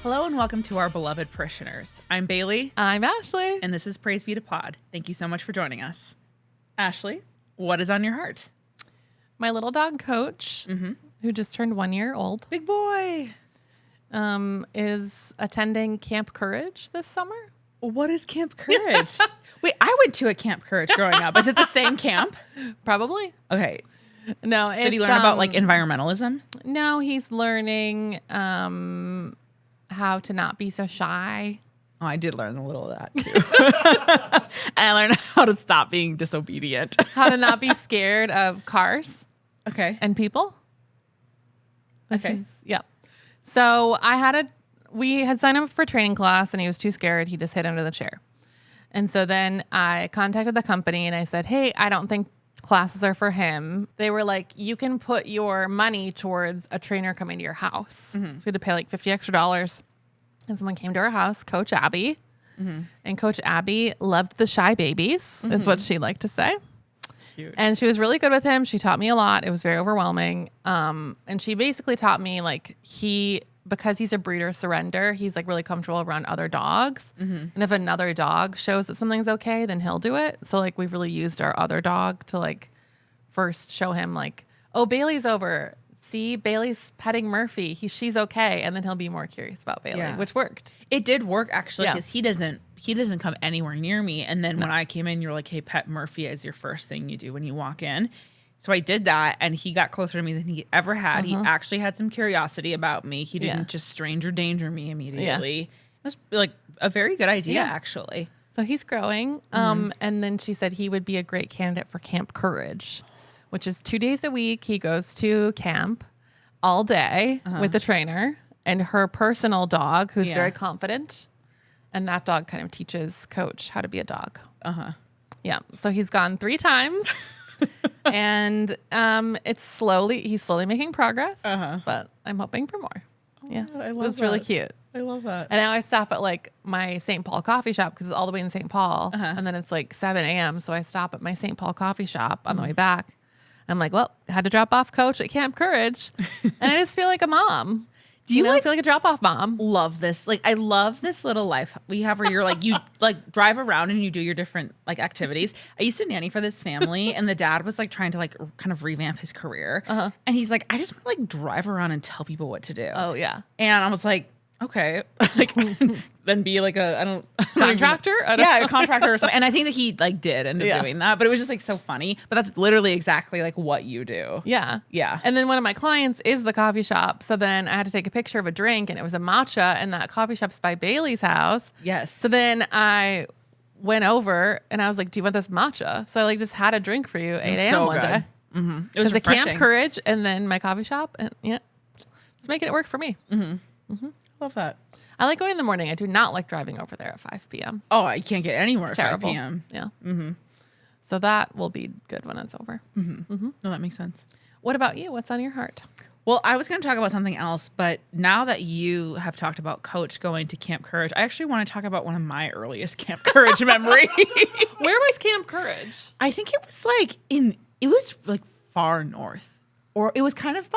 Hello and welcome to our beloved parishioners. I'm Bailee. I'm Ashley. And this is Praise Be to Pod. Thank you so much for joining us. Ashley, what is on your heart? My little dog Coach, who just turned 1 year old, Big boy. is attending Camp Courage this summer. What is Camp Courage? Wait, I went to a Camp Courage growing up. Is it the same camp? Probably. Okay. No, it's, Did he learn about like environmentalism? No, he's learning how to not be so shy. Oh, I did learn a little of that too. And I learned how to stop being disobedient. How to not be scared of cars Okay. and people. Okay. Yep. So we had signed him for training class and he was too scared. He just hid under the chair. And so then I contacted the company and I said, hey, I don't think classes are for him. They were like, you can put your money towards a trainer coming to your house. So we had to pay like $50 extra. And someone came to our house, Coach Abby. And Coach Abby loved the shy babies, is what she liked to say. Cute. And she was really good with him. She taught me a lot. It was very overwhelming. And she basically taught me like because he's a breeder surrender, he's like really comfortable around other dogs. And if another dog shows that something's okay, then he'll do it. So like we've really used our other dog to like first show him like, oh, Bailey's over. See, Bailey's petting Murphy. She's okay. And then he'll be more curious about Bailey, which worked. It did work actually Yeah. because he doesn't come anywhere near me. And then when I came in, you're like, hey, pet Murphy is your first thing you do when you walk in. So I did that and he got closer to me than he ever had. He actually had some curiosity about me. He didn't just stranger danger me immediately. It was like a very good idea actually. So he's growing. And then she said he would be a great candidate for Camp Courage, which is 2 days a week. He goes to camp all day with the trainer and her personal dog, who's very confident. And that dog kind of teaches Coach how to be a dog. Yeah. So he's gone 3 times. And he's slowly making progress, but I'm hoping for more. Yeah. I love It's really that. cute. I love that. And now I stop at like my St. Paul coffee shop because it's all the way in St. Paul. And then it's like 7 a.m. So I stop at my St. Paul coffee shop on the way back. I'm like, well, had to drop off Coach at Camp Courage. And I just feel like a mom. Do you I feel like a drop-off mom. Love this? Like, I love this little life we have where you're like, you like drive around and you do your different like activities. I used to nanny for this family and the dad was like trying to like kind of revamp his career. And he's like, I just want to like drive around and tell people what to do. Oh, yeah. And I was like, okay, like then be like a Contractor? A contractor or something. And I think that he like did end up doing that, but it was just like so funny. But that's literally exactly like what you do. Yeah. Yeah. And then one of my clients is the coffee shop. So then I had to take a picture of a drink and it was a matcha and that coffee shop's by Bailey's house. Yes. So then I went over and I was like, do you want this matcha? So I like just had a drink for you 8 a.m. so one good. day. It was Because the Camp refreshing. Courage and then my coffee shop. And it's making it work for me. Love that. I like going in the morning. I do not like driving over there at 5 p.m. Oh, I can't get anywhere It's at 5 terrible. p.m. Yeah. So that will be good when it's over. No, that makes sense. What about you? What's on your heart? Well, I was going to talk about something else, but now that you have talked about Coach going to Camp Courage, I actually want to talk about one of my earliest Camp Courage memories. Where was Camp Courage? I think it was like far north. Or it was kind of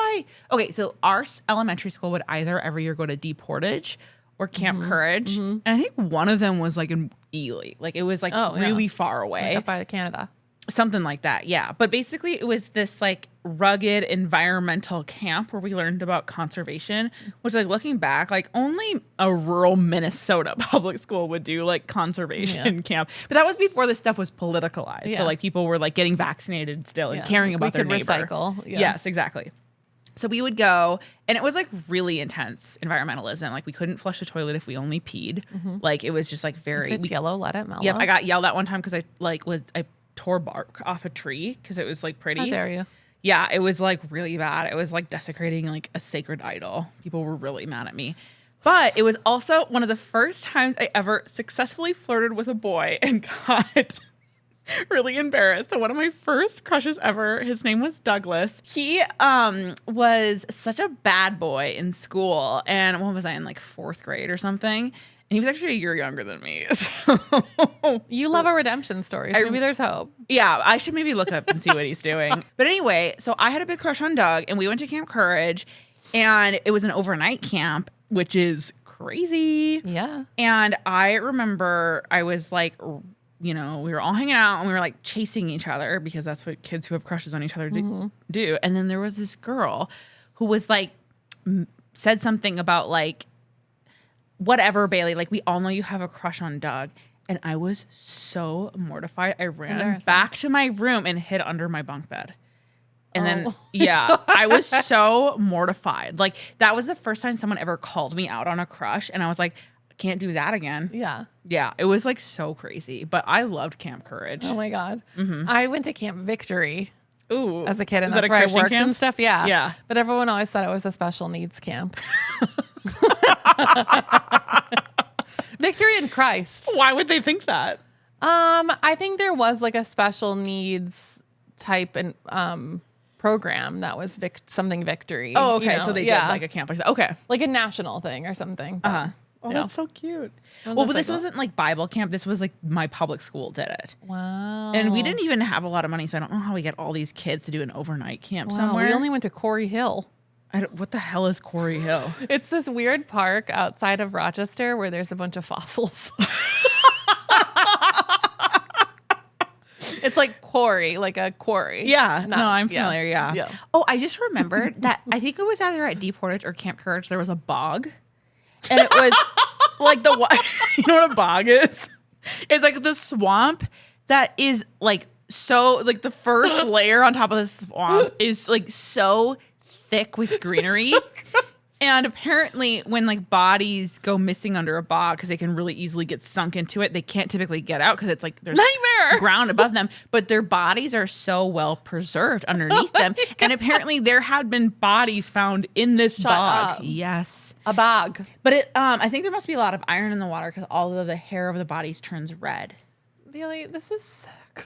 so our elementary school would either every year go to D Portage or Camp Courage. And I think one of them was like in Ely. Like it was like really far away. Like up by Canada. Something like that, yeah. But basically it was this like rugged environmental camp where we learned about conservation, which like looking back, like only a rural Minnesota public school would do like conservation camp. But that was before this stuff was politicalized. Yeah. So like people were like getting vaccinated still and caring about their neighbor. Recycle. Yeah. Yes, exactly. So we would go and it was like really intense environmentalism. Like we couldn't flush the toilet if we only peed. Like it was just like very... If it's yellow, let it mellow. Yep, I got yelled at one time because I tore bark off a tree because it was like pretty. How dare you? Yeah, it was like really bad. It was like desecrating like a sacred idol. People were really mad at me. But it was also one of the first times I ever successfully flirted with a boy and got really embarrassed. So one of my first crushes ever, his name was Douglas. He was such a bad boy in school. And what was I in like 4th grade or something? And he was actually a year younger than me. So You love a redemption story. So maybe there's hope. yeah, I should maybe look up and see what he's doing. But anyway, so I had a big crush on Doug and we went to Camp Courage and it was an overnight camp, which is crazy. Yeah. And I remember I was like, we were all hanging out and we were like chasing each other because that's what kids who have crushes on each other do. And then there was this girl who was like, said something about like, whatever, Bailee, like we all know you have a crush on Doug. And I was so mortified. I ran back to my room and hid under my bunk bed. And then, I was so mortified. Like, that was the first time someone ever called me out on a crush. And I was like, I can't do that again. Yeah. Yeah. It was like so crazy. But I loved Camp Courage. Oh my God. I went to Camp Victory as a kid. And Is that that's a where I Christian worked camp? and stuff. Yeah. Yeah. But everyone always thought it was a special needs camp. Victory in Christ. Why would they think that? I think there was like a special needs type and program that was something Victory. Oh, okay. So they did like a camp like that. Okay. Like a national thing or something. Oh, that's so cute. Well, but this wasn't like Bible camp. This was like my public school did it. Wow. And we didn't even have a lot of money, so I don't know how we get all these kids to do an overnight camp somewhere. We only went to Quarry Hill. What the hell is Quarry Hill? It's this weird park outside of Rochester where there's a bunch of fossils. It's like quarry, like a quarry. Yeah. No, I'm familiar. Yeah. Oh, I just remembered that I think it was either at Deep Portage or Camp Courage. There was a bog. And it was like you know what a bog is? It's like the swamp that is like so, like the first layer on top of the swamp is like so thick with greenery. And apparently when like bodies go missing under a bog because they can really easily get sunk into it, they can't typically get out because it's like there's nightmare ground above them, but their bodies are so well preserved underneath them. God. And apparently there had been bodies found in this bog. Up. Yes. A bog. But I think there must be a lot of iron in the water because all of the hair of the bodies turns red. Bailee, this is sick.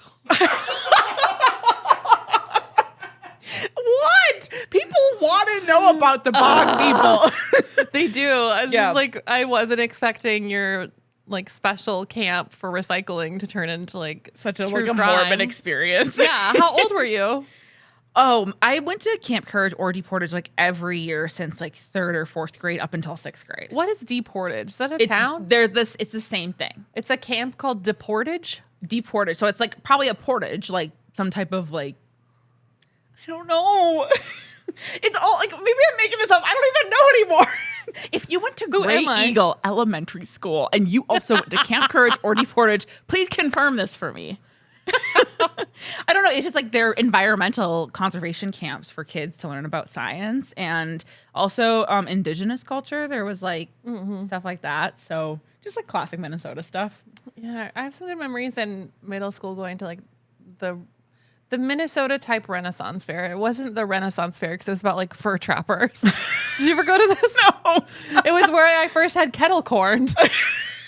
What? People want to know about the bog people. They do. It's just like I wasn't expecting your like special camp for recycling to turn into like Such a true like a crime. morbid experience. Yeah. How old were you? Oh, I went to Camp Courage or Deep Portage like every year since like 3rd or 4th grade up until 6th grade. What is Deep Portage? Is that a town? It's the same thing. It's a camp called Deportage? Deep Portage. So it's like probably a portage, like some type of like, I don't know. It's all like, maybe I'm making this up. I don't even know anymore. If you went to Great Eagle Elementary School and you also went to Camp Courage or Deep Portage, please confirm this for me. I don't know. It's just like they're environmental conservation camps for kids to learn about science and also indigenous culture. There was like stuff like that. So just like classic Minnesota stuff. Yeah, I have some good memories in middle school going to like the Minnesota type Renaissance fair. It wasn't the Renaissance fair because it was about like fur trappers. Did you ever go to this? No. It was where I first had kettle corn. Did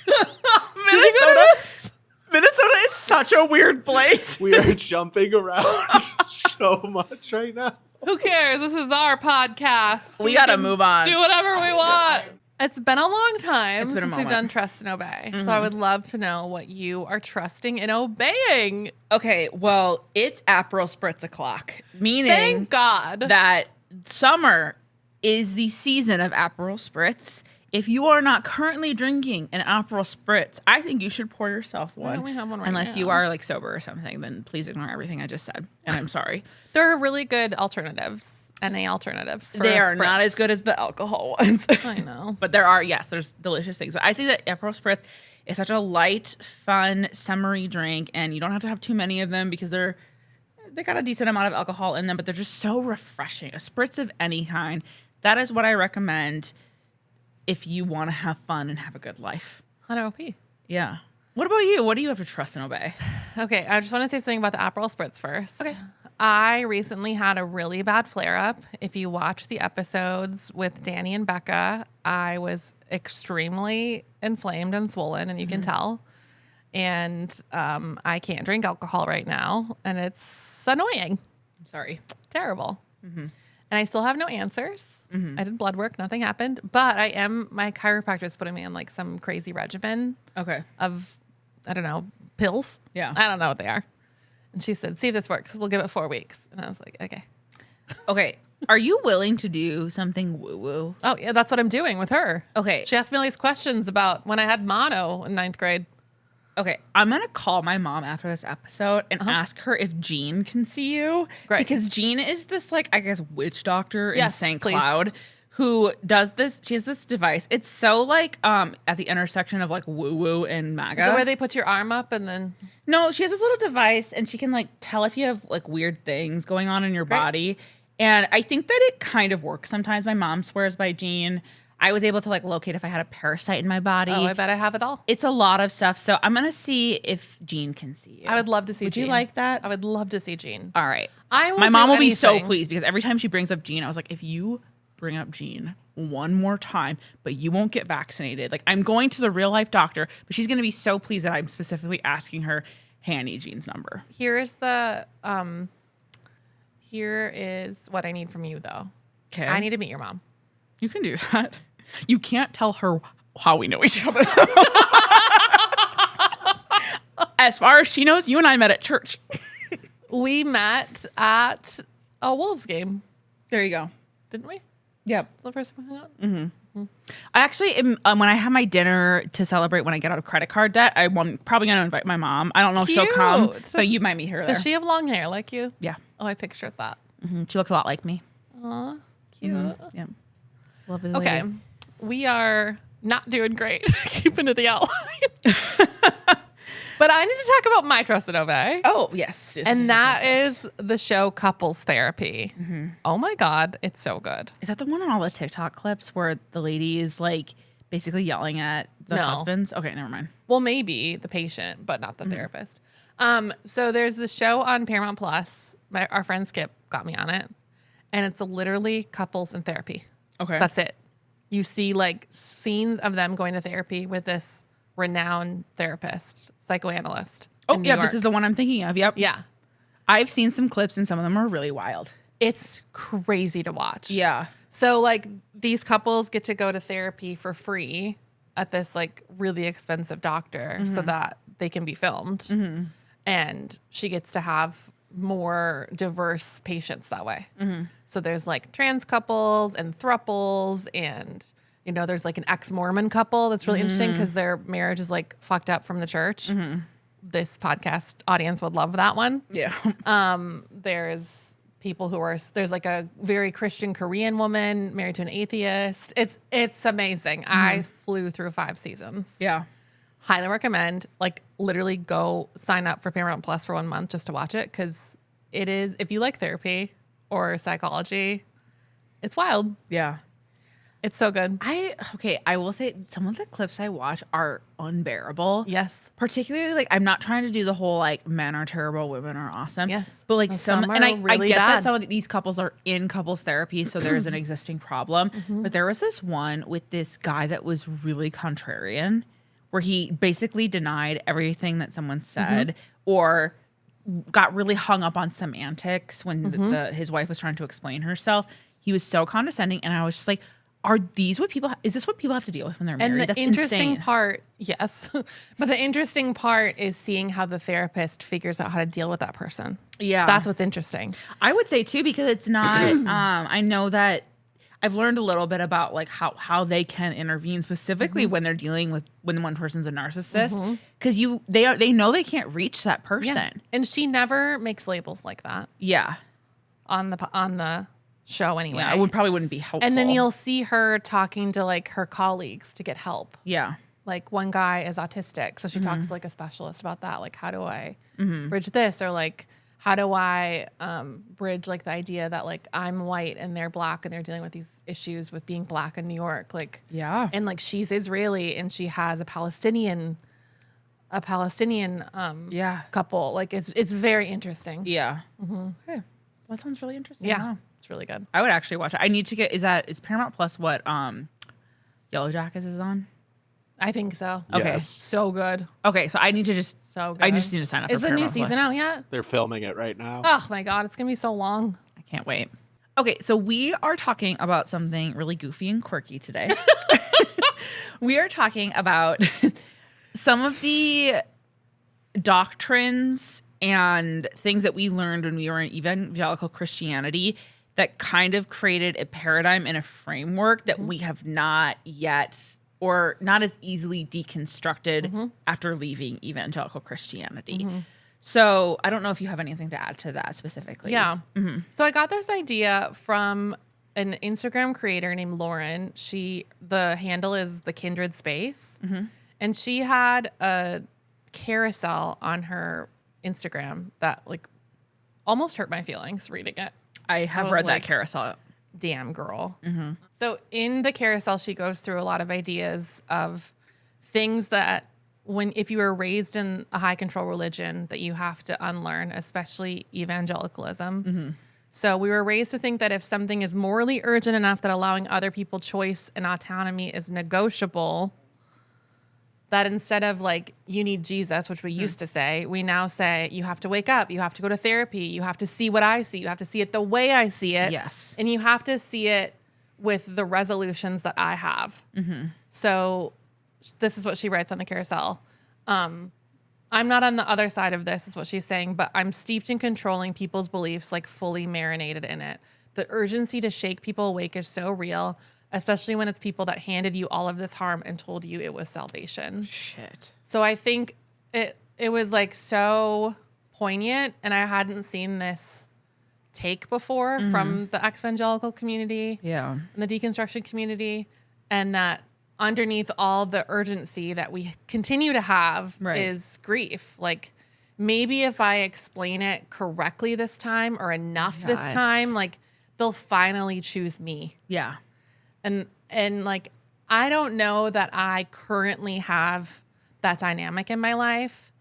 you go to this? Minnesota is such a weird place. We are jumping around so much right now. Who cares? This is our podcast. We got to move on. Do whatever we want. It's been a long time It's been a since we've moment. done Trust and Obey. So I would love to know what you are trusting and obeying. Okay, well, it's Aperol spritz o'clock, meaning Thank God. that summer is the season of Aperol spritz. If you are not currently drinking an Aperol spritz, I think you should pour yourself one. don't we have one right Unless you now? are like sober or something, then please ignore everything I just said. And I'm sorry. There are really good alternatives. NA alternatives. For They a are not spritz. as good as the alcohol ones. I know. But there's delicious things. But I think that Aperol spritz is such a light, fun, summery drink, and you don't have to have too many of them because they got a decent amount of alcohol in them, but they're just so refreshing. A spritz of any kind. That is what I recommend if you want to have fun and have a good life. 100 OP. Yeah. What about you? What do you have to trust and obey? Okay, I just want to say something about the Aperol Spritz first. Okay. I recently had a really bad flare-up. If you watch the episodes with Danny and Becca, I was extremely inflamed and swollen, and you can tell. And I can't drink alcohol right now, and it's annoying. I'm sorry. Terrible. And I still have no answers. I did blood work. Nothing happened. But my chiropractor is putting me on like some crazy regimen Okay. of, I don't know, pills. Yeah. I don't know what they are. And she said, see if this works. We'll give it 4 weeks. And I was like, okay. Okay. Are you willing to do something woo-woo? Oh, yeah, that's what I'm doing with her. Okay. She asked me all these questions about when I had mono in 9th grade. Okay, I'm gonna call my mom after this episode and ask her if Jean can see you. Great. Because Jean is this, like, I guess, witch doctor in Yes, St. please. Cloud who does this. She has this device. It's so, like, at the intersection of, like, woo-woo and MAGA. Is it where they put your arm up and then... No, she has this little device and she can, like, tell if you have, like, weird things going on in your Great. body. And I think that it kind of works sometimes. My mom swears by Jean. I was able to, like, locate if I had a parasite in my body. Oh, I bet I have it all. It's a lot of stuff. So I'm going to see if Jean can see you. I would love to see Would Jean. you like that? I would love to see Jean. All right. My mom will be so pleased because every time she brings up Jean, I was like, if you bring up Jean one more time, but you won't get vaccinated. Like, I'm going to the real life doctor, but she's going to be so pleased that I'm specifically asking her, hey, I need Jean's number. Here is what I need from you, though. Okay. I need to meet your mom. You can do that. You can't tell her how we know each other. As far as she knows, you and I met at church. We met at a Wolves game, There you go. didn't we? Yep. The first time we hung out? I actually am, when I have my dinner to celebrate when I get out of credit card debt, I'm probably going to invite my mom. I don't know if she'll come, Cute. but you might meet her there. Does she have long hair like you? Yeah. Oh, I pictured that. She looks a lot like me. Aw, cute. Yeah. Lovely Okay. lady. We are not doing great. Keeping to the outline. But I need to talk about My Trusted Obey. Oh, yes. And that is the show Couples Therapy. Oh my God. It's so good. Is that the one on all the TikTok clips where the lady is, like, basically yelling at the No. husbands? Okay, never mind. Well, maybe the patient, but not the therapist. So there's the show on Paramount Plus. Our friend Skip got me on it. And it's literally couples in therapy. Okay. That's it. You see like scenes of them going to therapy with this renowned therapist, psychoanalyst. Oh, in New yeah, York. this is the one I'm thinking of. Yep. Yeah. I've seen some clips and some of them are really wild. It's crazy to watch. Yeah. So like these couples get to go to therapy for free at this like really expensive doctor so that they can be filmed. And she gets to have more diverse patients that way. So there's like trans couples and thruples and, you know, there's like an ex-Mormon couple that's really interesting because their marriage is like fucked up from the church. This podcast audience would love that one. Yeah. There's people who are, there's like a very Christian Korean woman married to an atheist. It's amazing. I flew through 5 seasons. Yeah. Highly recommend. Like literally go sign up for Paramount Plus for 1 month just to watch it because it is, if you like therapy or psychology, it's wild. Yeah. It's so good. I will say some of the clips I watch are unbearable. Yes. Particularly, like, I'm not trying to do the whole, like, men are terrible, women are awesome. Yes. But, like, And some some and are I really get that bad. some of these couples are in couples therapy, so there's an existing problem. But there was this one with this guy that was really contrarian, where he basically denied everything that someone said or got really hung up on semantics when his wife was trying to explain herself. He was so condescending, and I was just like, is this what people have to deal with when they're married? And the That's interesting insane. part, yes, but the interesting part is seeing how the therapist figures out how to deal with that person. Yeah. That's what's interesting. I would say too, because it's not, I know that I've learned a little bit about like how they can intervene specifically when they're dealing with when one person's a narcissist, because they know they can't reach that person. Yeah. And she never makes labels like that Yeah. on the show anyway. Yeah. It probably wouldn't be helpful. And then you'll see her talking to like her colleagues to get help. Yeah. Like one guy is autistic, so she talks to like a specialist about that. Like, how do I bridge this? Or like, how do I bridge like the idea that like I'm white and they're black and they're dealing with these issues with being black in New York? Like, Yeah. and like she's Israeli and she has a Palestinian Yeah. couple. Like it's very interesting. Yeah. Okay. That sounds really interesting. Yeah. Wow. It's really good. I would actually watch it. I need to get, is Paramount Plus what Yellow Jackets is on? I think so. Okay. Yes. So good. Okay. So I need to just, So good. I just need to sign up Is for the new Paramount season Plus. out yet? They're filming it right now. Oh my God, it's gonna be so long. I can't wait. Okay, so we are talking about something really goofy and quirky today. We are talking about some of the doctrines and things that we learned when we were in evangelical Christianity that kind of created a paradigm and a framework that we have not yet or not as easily deconstructed after leaving evangelical Christianity. So I don't know if you have anything to add to that specifically. Yeah. So I got this idea from an Instagram creator named Lauren. The handle is the Kindred Space. And she had a carousel on her Instagram that like almost hurt my feelings reading it. I have read that carousel. Damn girl. So in the carousel, she goes through a lot of ideas of things that if you were raised in a high control religion that you have to unlearn, especially evangelicalism. So we were raised to think that if something is morally urgent enough that allowing other people choice and autonomy is negotiable, that instead of like, you need Jesus, which we used to say, we now say, you have to wake up, you have to go to therapy, you have to see what I see, you have to see it the way I see it. Yes. And you have to see it with the resolutions that I have. So this is what she writes on the carousel. I'm not on the other side of this, is what she's saying, but I'm steeped in controlling people's beliefs, like fully marinated in it. The urgency to shake people awake is so real, especially when it's people that handed you all of this harm and told you it was salvation. Shit. So I think it was like so poignant, and I hadn't seen this take before from the ex-evangelical community Yeah. and the deconstruction community, and that underneath all the urgency that we continue to have is grief. Like, maybe if I explain it correctly this time or enough this time, like they'll finally choose me. Yeah. And like, I don't know that I currently have that dynamic in my life,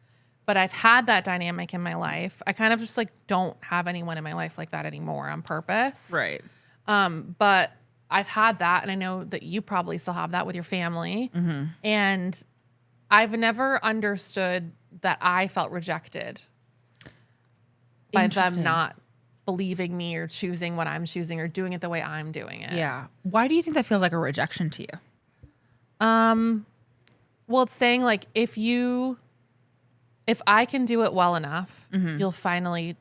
but I've had that dynamic in my life. I kind of just like don't have anyone in my life like that anymore on purpose. Right. But I've had that, and I know that you probably still have that with your family. And I've never understood that I felt rejected by them not believing me or choosing what I'm choosing or doing it the way I'm doing it. Yeah. Why do you think that feels like a rejection to you? Well, it's saying like, if I can do it well enough, you'll finally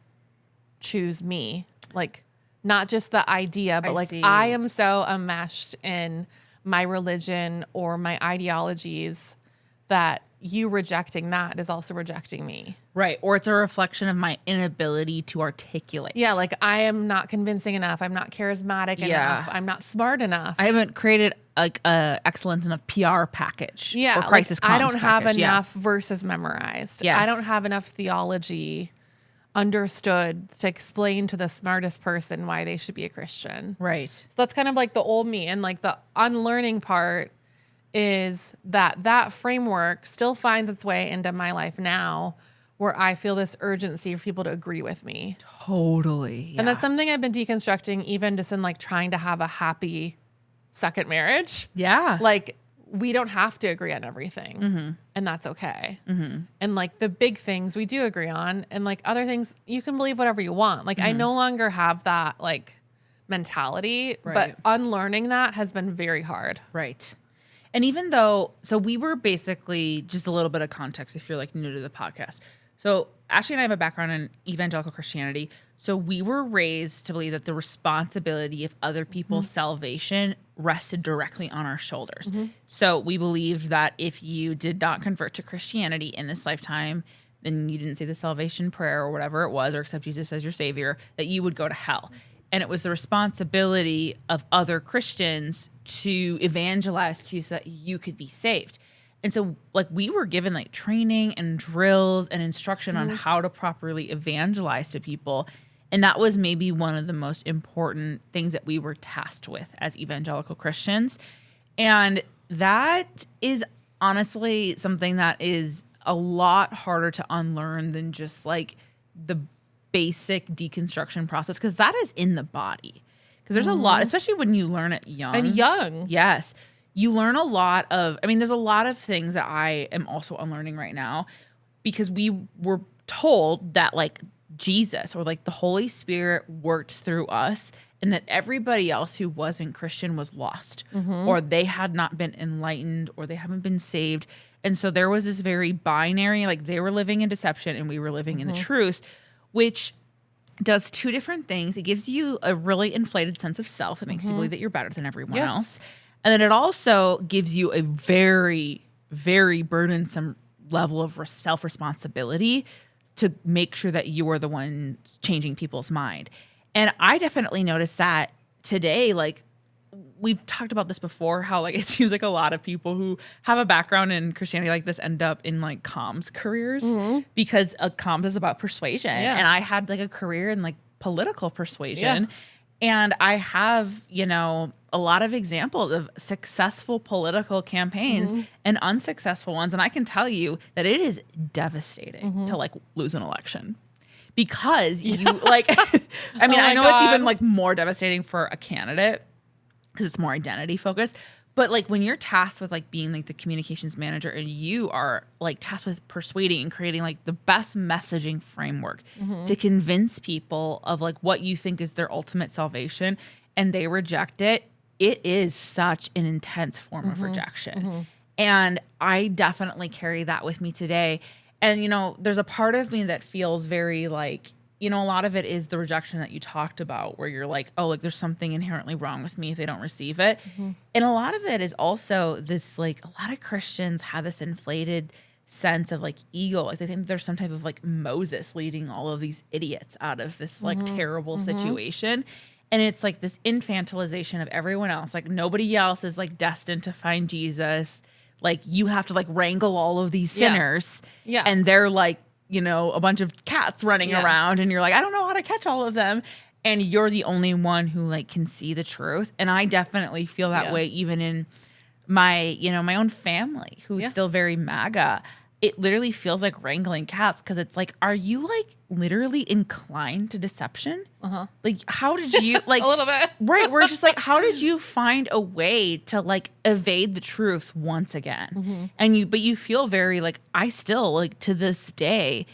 choose me. Like, not just the idea, but I am so enmeshed in my religion or my ideologies that you rejecting that is also rejecting me. Right. Or it's a reflection of my inability to articulate. Yeah, like I am not convincing enough. I'm not charismatic enough. I'm not smart enough. I haven't created like a excellent enough PR package. Yeah, or crisis comms I don't have package. enough verses memorized. Yes. I don't have enough theology understood to explain to the smartest person why they should be a Christian. Right. So that's kind of like the old me. And like the unlearning part is that framework still finds its way into my life now, where I feel this urgency for people to agree with me. Totally. Yeah. And that's something I've been deconstructing, even just in like trying to have a happy second marriage. Like, we don't have to agree on everything, and that's okay. And like the big things we do agree on, and like other things you can believe whatever you want. Like I no longer have that like mentality, but unlearning that has been very hard. Right. And even though, so we were basically, just a little bit of context if you're like new to the podcast. So Ashley and I have a background in evangelical Christianity. So we were raised to believe that the responsibility of other people's salvation rested directly on our shoulders. So we believed that if you did not convert to Christianity in this lifetime, then you didn't say the salvation prayer or whatever it was, or accept Jesus as your savior, that you would go to hell. And it was the responsibility of other Christians to evangelize to you so that you could be saved. And so like we were given like training and drills and instruction on how to properly evangelize to people. And that was maybe one of the most important things that we were tasked with as evangelical Christians. And that is honestly something that is a lot harder to unlearn than just like the basic deconstruction process, because that is in the body. Because there's a lot, especially when you learn it young. And young. Yes. You learn a lot of, I mean, there's a lot of things that I am also unlearning right now, because we were told that like Jesus or like the Holy Spirit worked through us, and that everybody else who wasn't Christian was lost, or they had not been enlightened, or they haven't been saved. And so there was this very binary, like they were living in deception and we were living in the truth, which does two different things. It gives you a really inflated sense of self. It makes you believe that you're better than everyone else. And then it also gives you a very, very burdensome level of self-responsibility to make sure that you are the one changing people's mind. And I definitely noticed that today, like, we've talked about this before, how like it seems like a lot of people who have a background in Christianity like this end up in like comms careers because comms is about persuasion. And I had like a career in like political persuasion. And I have, you know, a lot of examples of successful political campaigns and unsuccessful ones. And I can tell you that it is devastating to like lose an election. Because you like, I mean, I know it's even like more devastating for a candidate because it's more identity focused. But like when you're tasked with like being like the communications manager and you are like tasked with persuading and creating like the best messaging framework to convince people of like what you think is their ultimate salvation and they reject it, it is such an intense form of rejection. And I definitely carry that with me today. And, you know, there's a part of me that feels very like, you know, a lot of it is the rejection that you talked about where you're like, oh, like there's something inherently wrong with me if they don't receive it. And a lot of it is also this, like a lot of Christians have this inflated sense of like ego. Like they think there's some type of like Moses leading all of these idiots out of this like terrible situation. And it's like this infantilization of everyone else. Like nobody else is like destined to find Jesus. Like you have to like wrangle all of these sinners. And they're like, you know, a bunch of cats running around and you're like, I don't know how to catch all of them. And you're the only one who like can see the truth. And I definitely feel that way even in my, you know, my own family who's still very MAGA. It literally feels like wrangling cats because it's like, are you like literally inclined to deception? Like, how did you like a little bit? Right. We're just like, how did you find a way to like evade the truth once again? But you feel very like, I still like to this day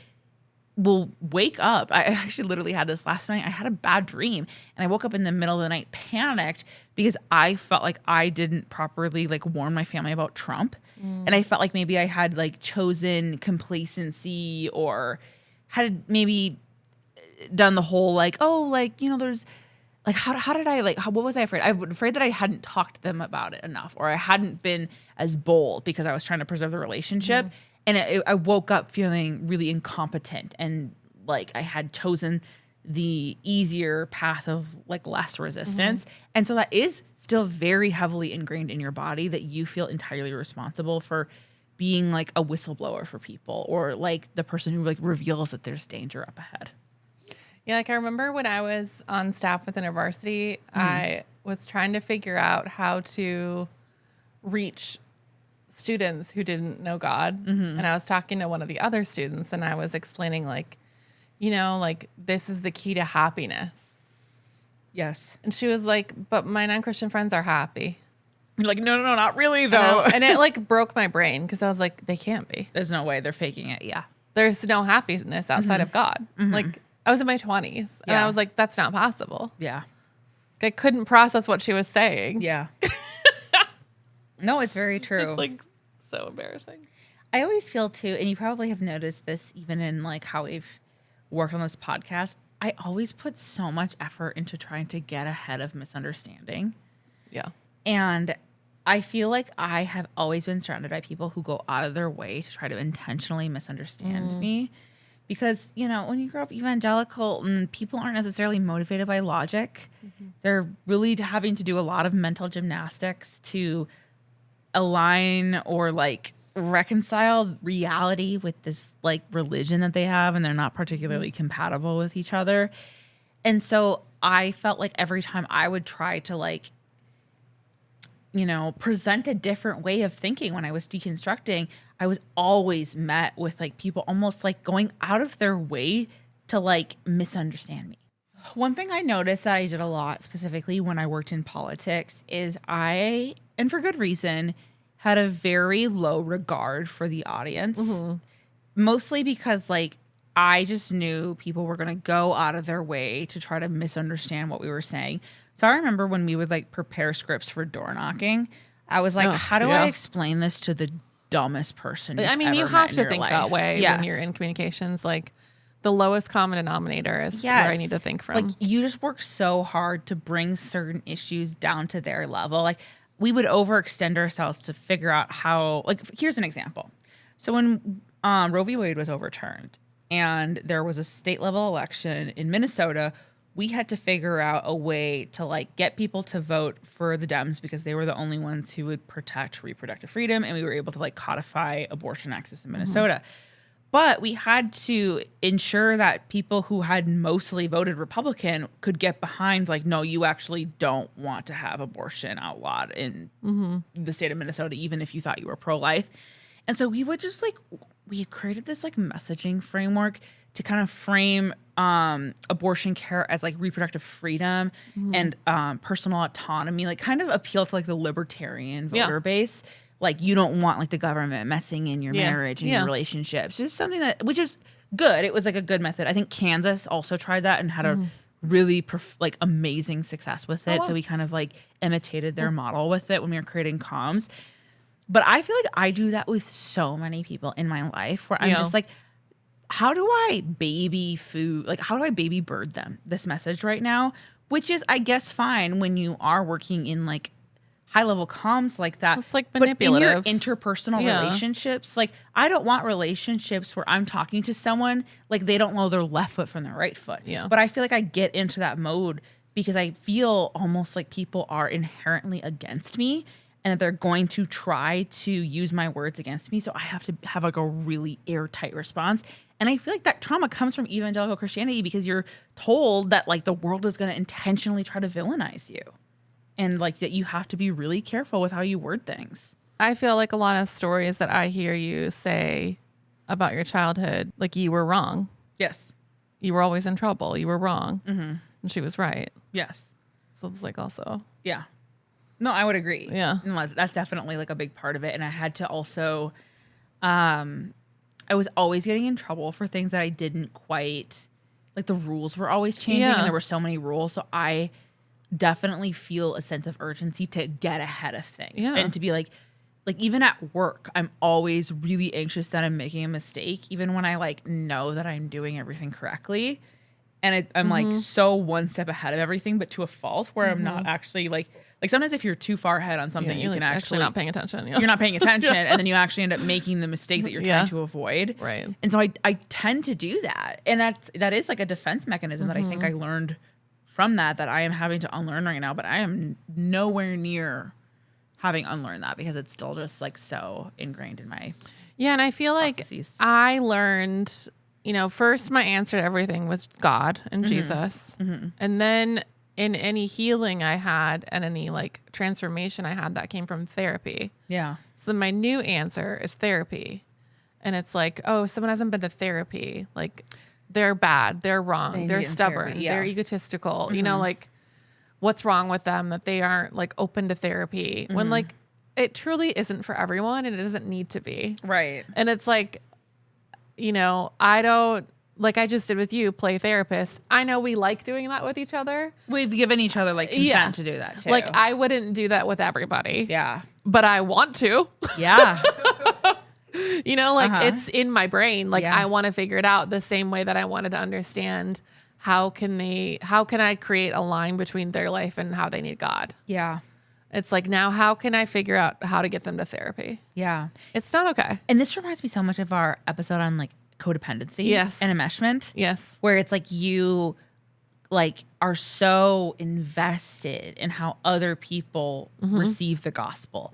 will wake up. I actually literally had this last night. I had a bad dream and I woke up in the middle of the night, panicked because I felt like I didn't properly like warn my family about Trump. And I felt like maybe I had like chosen complacency or had maybe done the whole like, oh, like, you know, there's like, how did I like, what was I afraid? I was afraid that I hadn't talked to them about it enough or I hadn't been as bold because I was trying to preserve the relationship. And I woke up feeling really incompetent and like I had chosen the easier path of like less resistance. And so that is still very heavily ingrained in your body that you feel entirely responsible for being like a whistleblower for people or like the person who like reveals that there's danger up ahead. Yeah, like I remember when I was on staff with InterVarsity, I was trying to figure out how to reach students who didn't know God. And I was talking to one of the other students and I was explaining like, you know, like this is the key to happiness. Yes. And she was like, but my non-Christian friends are happy. You're like, no, not really though. And it like broke my brain because I was like, they can't be. There's no way, they're faking it. Yeah. There's no happiness outside of God. Like I was in my 20s and I was like, that's not possible. Yeah. I couldn't process what she was saying. Yeah. No, it's very true. It's like so embarrassing. I always feel too, and you probably have noticed this even in like how we've worked on this podcast, I always put so much effort into trying to get ahead of misunderstanding. Yeah. And I feel like I have always been surrounded by people who go out of their way to try to intentionally misunderstand me. Because, you know, when you grow up evangelical, people aren't necessarily motivated by logic. They're really having to do a lot of mental gymnastics to align or like reconcile reality with this like religion that they have, and they're not particularly compatible with each other. And so I felt like every time I would try to like, you know, present a different way of thinking when I was deconstructing, I was always met with like people almost like going out of their way to like misunderstand me. One thing I noticed that I did a lot specifically when I worked in politics is I, and for good reason, had a very low regard for the audience, mostly because like I just knew people were going to go out of their way to try to misunderstand what we were saying. So I remember when we would like prepare scripts for door knocking, I was like, how do I explain this to the dumbest person? I mean, you have to think that way when you're in communications. Like the lowest common denominator is where I need to think from. Like, you just work so hard to bring certain issues down to their level. Like, we would overextend ourselves to figure out how, like, here's an example. So when Roe v. Wade was overturned and there was a state level election in Minnesota, we had to figure out a way to like get people to vote for the Dems because they were the only ones who would protect reproductive freedom. And we were able to like codify abortion access in Minnesota. But we had to ensure that people who had mostly voted Republican could get behind, like, no, you actually don't want to have abortion outlawed in the state of Minnesota, even if you thought you were pro-life. And so we would just like, we created this like messaging framework to kind of frame abortion care as like reproductive freedom and personal autonomy, like kind of appeal to like the libertarian voter base. Like, you don't want like the government messing in your marriage and your relationships. Just something that, which is good. It was like a good method. I think Kansas also tried that and had a really like amazing success with it. Oh, wow. So we kind of like imitated their model with it when we were creating comms. But I feel like I do that with so many people in my life where I'm just like, how do I baby food? Like, how do I baby bird them this message right now? Which is, I guess, fine when you are working in like high level comms like that. It's like manipulative. But in your interpersonal relationships, like, I don't want relationships where I'm talking to someone like they don't know their left foot from their right foot. Yeah. But I feel like I get into that mode because I feel almost like people are inherently against me and that they're going to try to use my words against me. So I have to have like a really airtight response. And I feel like that trauma comes from evangelical Christianity because you're told that like the world is going to intentionally try to villainize you. And like that you have to be really careful with how you word things. I feel like a lot of stories that I hear you say about your childhood, like you were wrong. Yes. You were always in trouble. You were wrong. And she was right. Yes. So it's like also. Yeah. No, I would agree. Yeah. No, that's definitely like a big part of it. And I had to also, I was always getting in trouble for things that I didn't quite, like the rules were always changing and there were so many rules. So I definitely feel a sense of urgency to get ahead of things and to be like even at work, I'm always really anxious that I'm making a mistake, even when I like know that I'm doing everything correctly. And I'm like so one step ahead of everything, but to a fault where I'm not actually like sometimes if you're too far ahead on something, you can like actually not paying attention. You're not paying attention and then you actually end up making the mistake that you're trying to avoid. Right. And so I tend to do that. And that is like a defense mechanism that I think I learned from that I am having to unlearn right now, but I am nowhere near having unlearned that because it's still just like so ingrained in my and I feel like processes. I learned, first my answer to everything was God and Jesus. And then in any healing I had and any like transformation I had, that came from therapy. Yeah. So my new answer is therapy. And it's like, oh, if someone hasn't been to therapy, like they're bad, they're wrong, they're stubborn, they're egotistical, like what's wrong with them that they aren't like open to therapy when like it truly isn't for everyone and it doesn't need to be. Right. And it's like, I don't, like I just did with you, play therapist. I know we like doing that with each other. We've given each other like consent to do that too. Like I wouldn't do that with everybody. Yeah. But I want to. Yeah. It's in my brain. Like I want to figure it out the same way that I wanted to understand how can I create a line between their life and how they need God? Yeah. It's like, now how can I figure out how to get them to therapy? Yeah. It's not okay. And this reminds me so much of our episode on like codependency and enmeshment. Yes. Where it's like you like are so invested in how other people receive the gospel.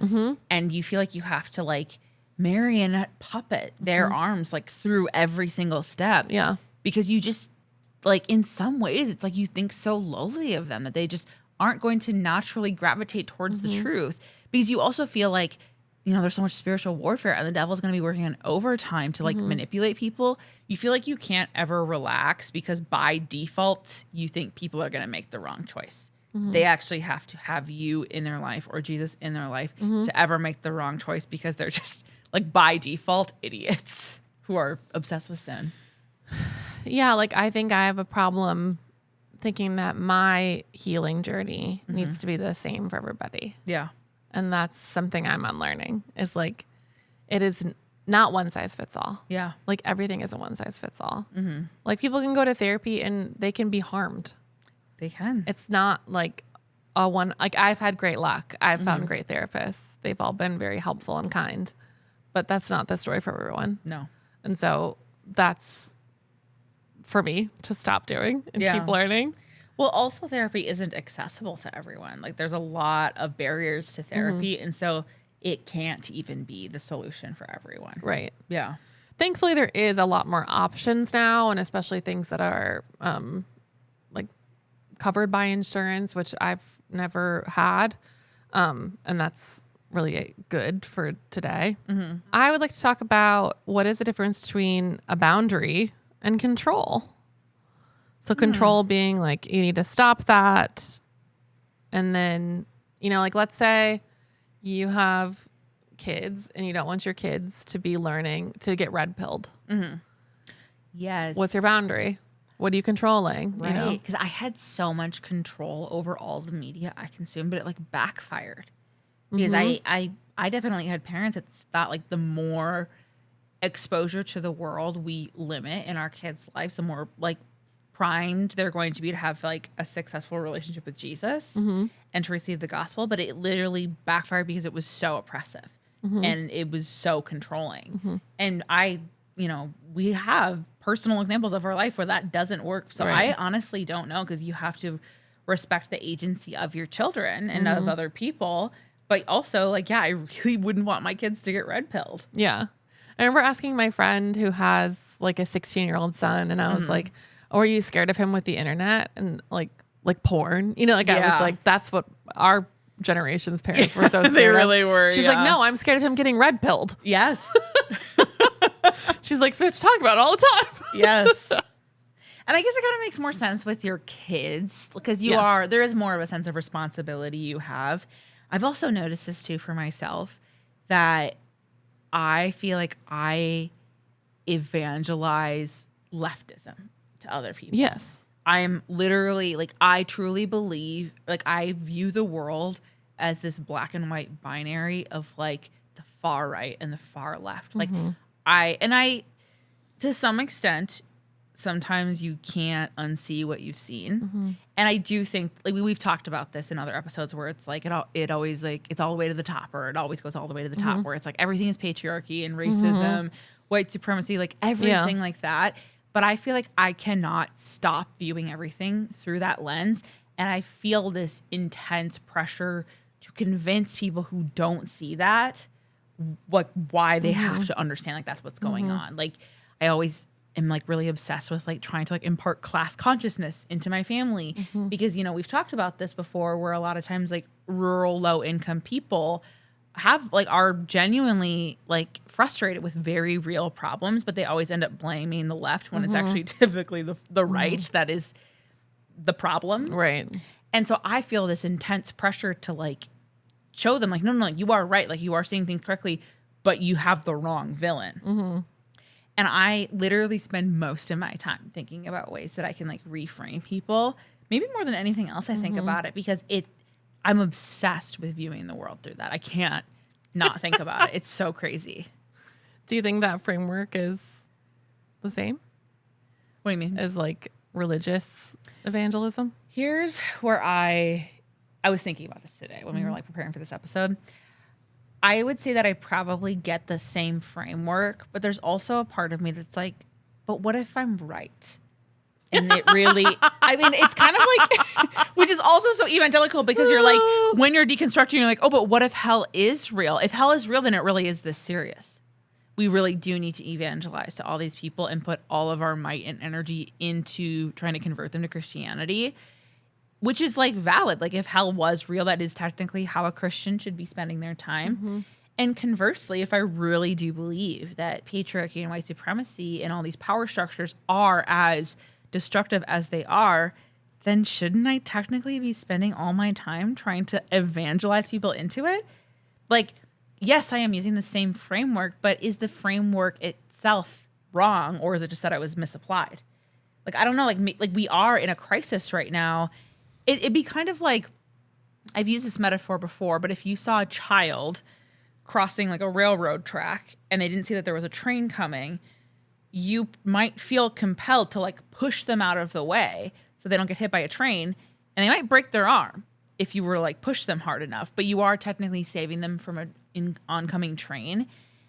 And you feel like you have to like marionette puppet their arms like through every single step. Yeah. Because you just like in some ways it's like you think so lowly of them that they just aren't going to naturally gravitate towards the truth. Because you also feel like, there's so much spiritual warfare and the devil's going to be working on overtime to like manipulate people. You feel like you can't ever relax because by default, you think people are going to make the wrong choice. They actually have to have you in their life or Jesus in their life to ever make the wrong choice because they're just like by default idiots who are obsessed with sin. Yeah. Like I think I have a problem thinking that my healing journey needs to be the same for everybody. Yeah. And that's something I'm unlearning is like, it is not one size fits all. Yeah. Like everything isn't one size fits all. Like people can go to therapy and they can be harmed. They can. It's not like a one, like I've had great luck. I've found great therapists. They've all been very helpful and kind, but that's not the story for everyone. No. And so that's for me to stop doing and keep learning. Well, also therapy isn't accessible to everyone. Like there's a lot of barriers to therapy. And so it can't even be the solution for everyone. Right. Yeah. Thankfully, there is a lot more options now, and especially things that are like covered by insurance, which I've never had. And that's really good for today. I would like to talk about what is the difference between a boundary and control. So control being like, you need to stop that. And then, you know, like let's say you have kids and you don't want your kids to be learning to get red pilled. Yes. What's your boundary? What are you controlling? Right. You know? Because I had so much control over all the media I consumed, but it like backfired. Because I definitely had parents that thought like the more exposure to the world we limit in our kids' lives, the more like primed they're going to be to have like a successful relationship with Jesus and to receive the gospel. But it literally backfired because it was so oppressive and it was so controlling. And we have personal examples of our life where that doesn't work. So I honestly don't know, because you have to respect the agency of your children and of other people. But also like, yeah, I really wouldn't want my kids to get red pilled. Yeah. I remember asking my friend who has like a 16-year-old son, and I was like, oh, are you scared of him with the internet and like porn? You know, like I was like, that's what our generation's parents were so scared They really were. She's like, no, I'm scared of him getting red pilled. Yes. She's like, so we have to talk about it all the time. Yes. And I guess it kind of makes more sense with your kids, because there is more of a sense of responsibility you have. I've also noticed this too for myself, that I feel like I evangelize leftism to other people. Yes. I'm literally like, I truly believe, like I view the world as this black and white binary of like the far right and the far left. Like I, to some extent, sometimes you can't unsee what you've seen. And I do think, like we've talked about this in other episodes, where it's like, it always like, it's all the way to the top, or it always goes all the way to the top, where it's like everything is patriarchy and racism, white supremacy, like everything like that. But I feel like I cannot stop viewing everything through that lens. And I feel this intense pressure to convince people who don't see that, like why they have to understand like that's what's going on. Like I always am like really obsessed with like trying to like impart class consciousness into my family, because, you know, we've talked about this before, where a lot of times like rural low income people are genuinely like frustrated with very real problems, but they always end up blaming the left when it's actually typically the right that is the problem. Right. And so I feel this intense pressure to like show them like, no, you are right. Like you are seeing things correctly, but you have the wrong villain. And I literally spend most of my time thinking about ways that I can like reframe people, maybe more than anything else. I think about it because I'm obsessed with viewing the world through that. I can't not think about it. It's so crazy. Do you think that framework is the same What do you mean? as like religious evangelism? Here's where I was thinking about this today when we were like preparing for this episode. I would say that I probably get the same framework, but there's also a part of me that's like, but what if I'm right? And it really, I mean, it's kind of like, which is also so evangelical, because you're like, when you're deconstructing, you're like, oh, but what if hell is real? If hell is real, then it really is this serious. We really do need to evangelize to all these people and put all of our might and energy into trying to convert them to Christianity, which is like valid. Like if hell was real, that is technically how a Christian should be spending their time. And conversely, if I really do believe that patriarchy and white supremacy and all these power structures are as destructive as they are, then shouldn't I technically be spending all my time trying to evangelize people into it? Like, yes, I am using the same framework, but is the framework itself wrong, or is it just that I was misapplied? Like, I don't know, like we are in a crisis right now. It'd be kind of like, I've used this metaphor before, but if you saw a child crossing like a railroad track and they didn't see that there was a train coming, you might feel compelled to like push them out of the way so they don't get hit by a train, and they might break their arm if you were like push them hard enough, but you are technically saving them from an oncoming train.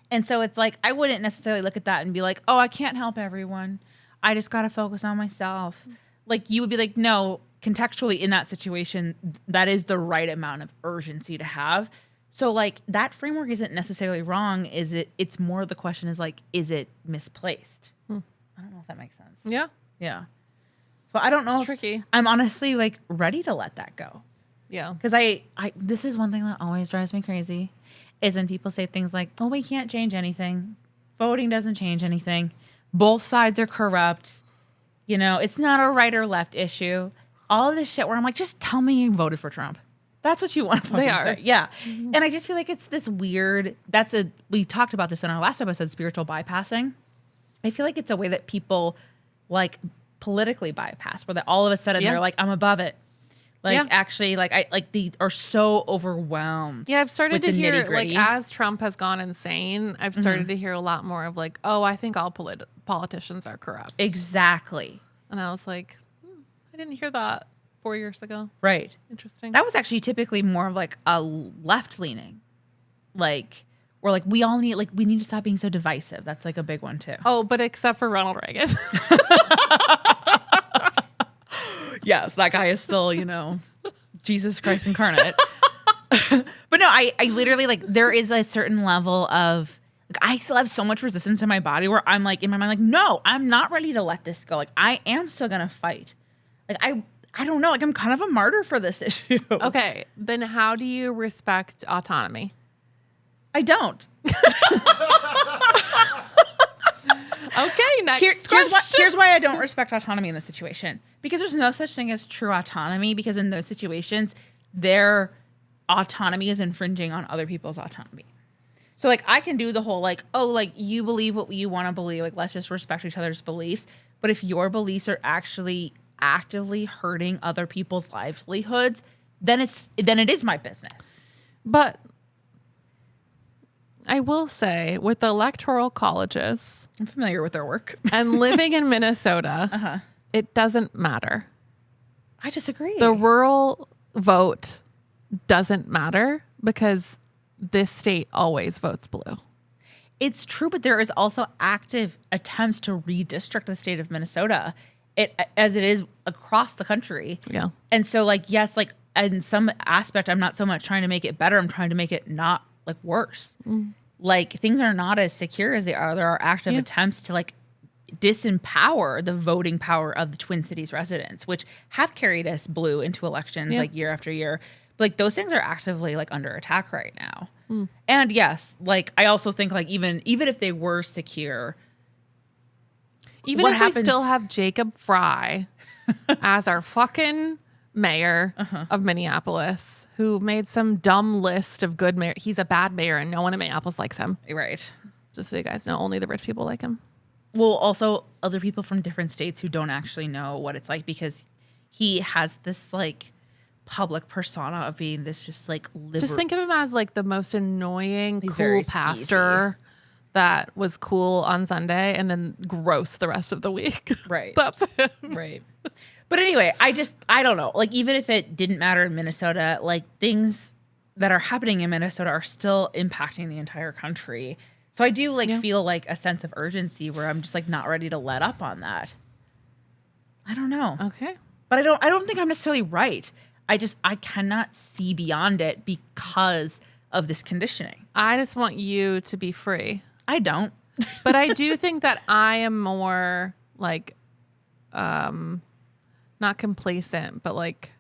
And so it's like, I wouldn't necessarily look at that and be like, oh, I can't help everyone. I just got to focus on myself. Like, you would be like, no, contextually in that situation, that is the right amount of urgency to have. So like that framework isn't necessarily wrong. It's more the question is like, is it misplaced? I don't know if that makes sense. Yeah. Yeah. So I don't know. It's tricky. I'm honestly like ready to let that go. Yeah. Because I this is one thing that always drives me crazy is when people say things like, oh, we can't change anything. Voting doesn't change anything. Both sides are corrupt. You know, it's not a right or left issue. All of this shit where I'm like, just tell me you voted for Trump. That's what you want to fucking say. Yeah. And I just feel like it's this weird, we talked about this in our last episode, spiritual bypassing. I feel like it's a way that people like politically bypass, where all of a sudden they're like, I'm above it. Like actually, like they are so overwhelmed. Yeah, I've started to hear nitty-gritty. like as Trump has gone insane, I've started to hear a lot more of like, oh, I think all politicians are corrupt. Exactly. And I was like, I didn't hear that 4 years ago. Right. Interesting. That was actually typically more of like a left leaning, like where like we all need, like we need to stop being so divisive. That's like a big one too. Oh, but except for Ronald Reagan. Yes, that guy is still, you know, Jesus Christ incarnate. But no, I literally like there is a certain level of like I still have so much resistance in my body where I'm like in my mind like, no, I'm not ready to let this go. Like I am still gonna fight. Like I don't know, like I'm kind of a martyr for this issue. Okay, then how do you respect autonomy? I don't. Okay, next question. Here's why I don't respect autonomy in this situation. Because there's no such thing as true autonomy, because in those situations, their autonomy is infringing on other people's autonomy. So like I can do the whole like, oh, like you believe what you want to believe, like let's just respect each other's beliefs. But if your beliefs are actually actively hurting other people's livelihoods, then it is my business. But I will say, with the electoral colleges, I'm familiar with their work. and living in Minnesota, it doesn't matter. I disagree. The rural vote doesn't matter because this state always votes blue. It's true, but there is also active attempts to redistrict the state of Minnesota, as it is across the country. Yeah. And so, like, yes, like in some aspect, I'm not so much trying to make it better. I'm trying to make it not like worse. Like things are not as secure as they are. There are active attempts to like disempower the voting power of the Twin Cities residents, which have carried us blue into elections like year after year. But like those things are actively like under attack right now. And yes, like I also think like even if they were secure, Even what if happens- we still have Jacob Fry as our fucking mayor of Minneapolis, who made some dumb list of good mayor. He's a bad mayor and no one in Minneapolis likes him. right. Just so you guys know, only the rich people like him. Well, also other people from different states who don't actually know what it's like, because he has this like public persona of being this just like Just think of him as like the most annoying, He's cool very pastor that was cool on Sunday and then gross the rest of the week. Right. That's him. Right. But anyway, I don't know. Like, even if it didn't matter in Minnesota, like things that are happening in Minnesota are still impacting the entire country. So I do like feel like a sense of urgency where I'm just like not ready to let up on that. I don't know. Okay. But I don't think I'm necessarily right. I cannot see beyond it because of this conditioning. I just want you to be free. I don't. But I do think that I am more like, not complacent, but like,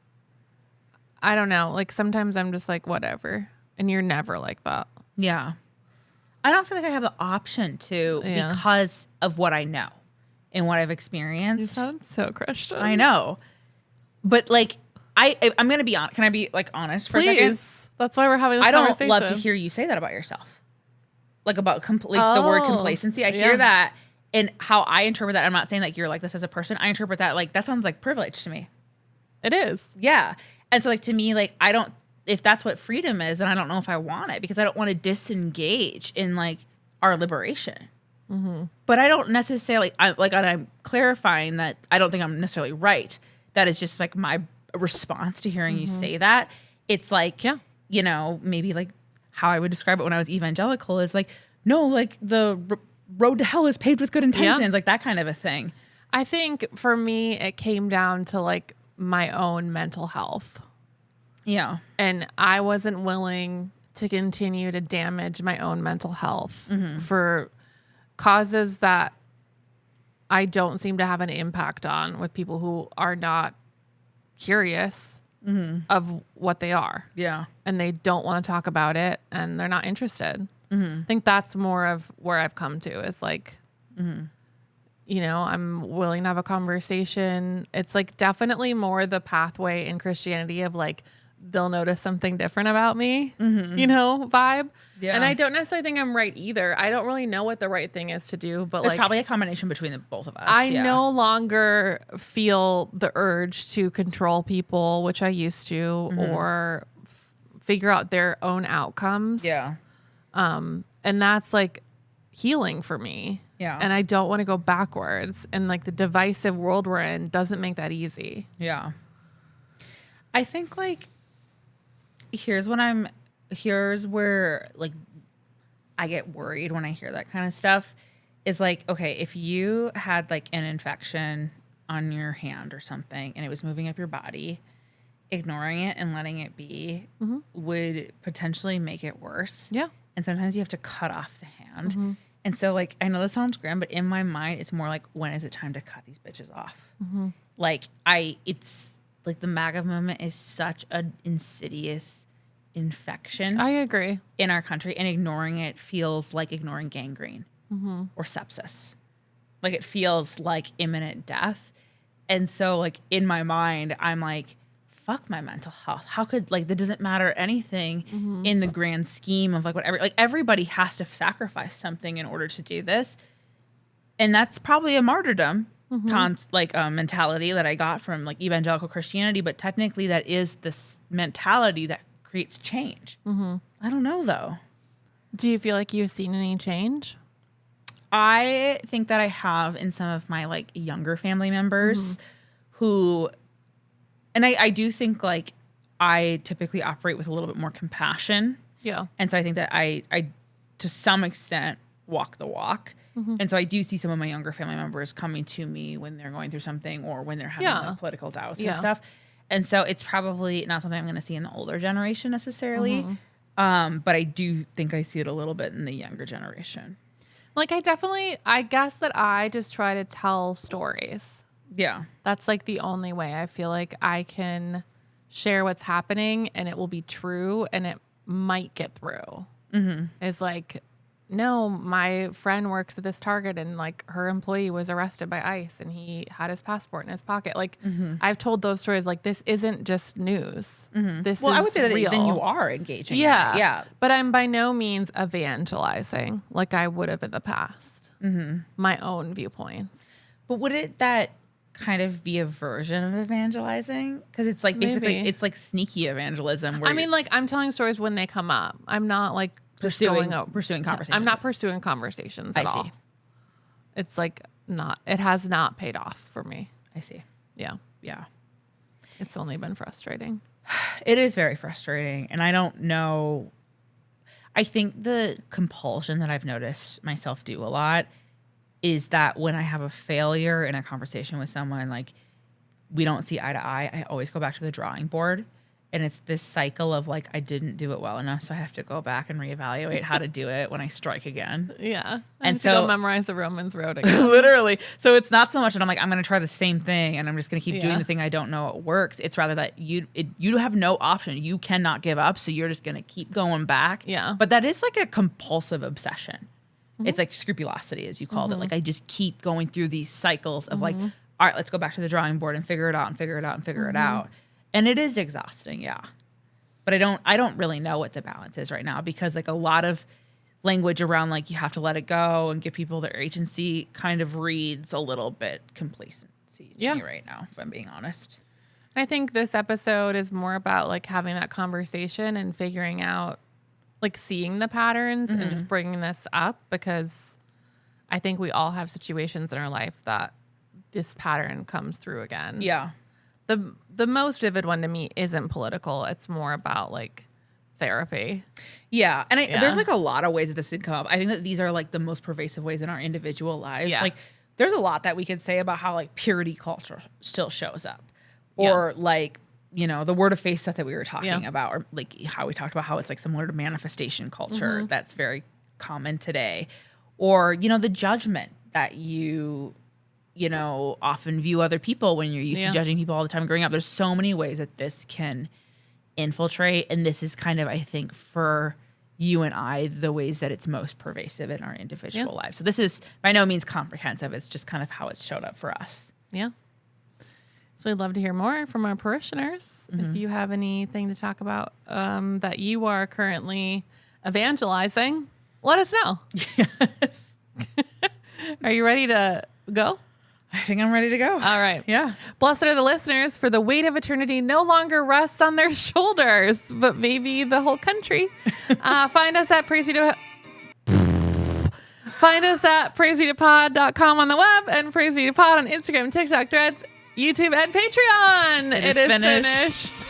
I don't know. Like sometimes I'm just like, whatever. And you're never like that. Yeah. I don't feel like I have the option to because of what I know and what I've experienced. You sound so Christian. I know. But like, I'm going to be honest. Can I be like honest for a second? Please. That's why we're having this I don't conversation. love to hear you say that about yourself. Like about the word complacency. I hear that, and how I interpret that. I'm not saying like you're like this as a person. I interpret that like that sounds like privilege to me. It is. Yeah. And so like to me, like I don't if that's what freedom is, then I don't know if I want it, because I don't want to disengage in like our liberation. But I don't necessarily, I'm clarifying that I don't think I'm necessarily right. That is just like my response to hearing you say that. It's like, you know, maybe like how I would describe it when I was evangelical is like, no, like the road to hell is paved with good intentions, like that kind of a thing. I think for me, it came down to like my own mental health. Yeah. And I wasn't willing to continue to damage my own mental health for causes that I don't seem to have an impact on with people who are not curious of what they are. Yeah. And they don't want to talk about it and they're not interested. I think that's more of where I've come to is like, you know, I'm willing to have a conversation. It's like definitely more the pathway in Christianity of like, they'll notice something different about me, you know, vibe. Yeah. And I don't necessarily think I'm right either. I don't really know what the right thing is to do, but There's like probably a combination between the both of us. I no longer feel the urge to control people, which I used to, or figure out their own outcomes. Yeah. And that's like healing for me. Yeah. And I don't want to go backwards. And like the divisive world we're in doesn't make that easy. Yeah. I think like here's where like I get worried when I hear that kind of stuff is like, okay, if you had like an infection on your hand or something and it was moving up your body, ignoring it and letting it be would potentially make it worse. Yeah. And sometimes you have to cut off the hand. And so like, I know this sounds grim, but in my mind, it's more like, when is it time to cut these bitches off? Like it's like the MAGA movement is such an insidious infection. I agree. In our country, and ignoring it feels like ignoring gangrene or sepsis. Like it feels like imminent death. And so like in my mind, I'm like, fuck my mental health. How could like that doesn't matter anything in the grand scheme of like whatever, like everybody has to sacrifice something in order to do this. And that's probably a martyrdom mentality that I got from like evangelical Christianity, but technically that is this mentality that creates change. I don't know though. Do you feel like you've seen any change? I think that I have in some of my like younger family members who, and I do think like I typically operate with a little bit more compassion. Yeah. And so I think that I to some extent walk the walk. And so I do see some of my younger family members coming to me when they're going through something or when they're having like, political doubts and stuff. And so it's probably not something I'm going to see in the older generation necessarily. But I do think I see it a little bit in the younger generation. Like I guess that I just try to tell stories. Yeah. That's like the only way I feel like I can share what's happening and it will be true and it might get through. Is like, no, my friend works at this Target and like her employee was arrested by ICE and he had his passport in his pocket. Like I've told those stories like this isn't just news. This is I would say that real. then you are engaging. Yeah. In it. Yeah. But I'm by no means evangelizing like I would have in the past. My own viewpoints. But would it that kind of be a version of evangelizing? Because it's like basically Maybe. It's like sneaky evangelism. Where I mean, like I'm telling stories when they come up. I'm not like pursuing conversations. I'm not pursuing conversations at all. It's like it has not paid off for me. I see. Yeah. Yeah. It's only been frustrating. It is very frustrating. And I don't know. I think the compulsion that I've noticed myself do a lot is that when I have a failure in a conversation with someone, like we don't see eye to eye, I always go back to the drawing board. And it's this cycle of like, I didn't do it well enough, so I have to go back and reevaluate how to do it when I strike again. Yeah. And to so go memorize the Romans road again. literally. So it's not so much that I'm like, I'm going to try the same thing and I'm just going to keep doing the thing I don't know it works. It's rather that you have no option. You cannot give up. So you're just going to keep going back. Yeah. But that is like a compulsive obsession. It's like scrupulosity, as you called it. Like I just keep going through these cycles of like, all right, let's go back to the drawing board and figure it out and figure it out and figure it out. And it is exhausting, yeah. But I don't really know what the balance is right now because like a lot of language around like you have to let it go and give people their agency kind of reads a little bit complacency to me right now, if I'm being honest. I think this episode is more about like having that conversation and figuring out, like seeing the patterns and just bringing this up, because I think we all have situations in our life that this pattern comes through again. Yeah. The most vivid one to me isn't political. It's more about like therapy. Yeah. And there's like a lot of ways that this could come up. I think that these are like the most pervasive ways in our individual lives. Yeah. Like there's a lot that we could say about how like purity culture still shows up, or like, you know, the word of faith stuff that we were talking about, or like how we talked about how it's like similar to manifestation culture. That's very common today. Or, you know, the judgment that you know, often view other people when you're used to judging people all the time growing up. There's so many ways that this can infiltrate. And this is kind of, I think, for you and I, the ways that it's most pervasive in our individual lives. So this is by no means comprehensive. It's just kind of how it's showed up for us. Yeah. So we'd love to hear more from our parishioners. If you have anything to talk about that you are currently evangelizing, let us know. Yes. Are you ready to go? I think I'm ready to go. All right. Yeah. Blessed are the listeners, for the weight of eternity no longer rests on their shoulders, but maybe the whole country. Find us at praisebetopod.com on the web, and praisebetopod on Instagram, TikTok, Threads, YouTube, and Patreon. It is finished.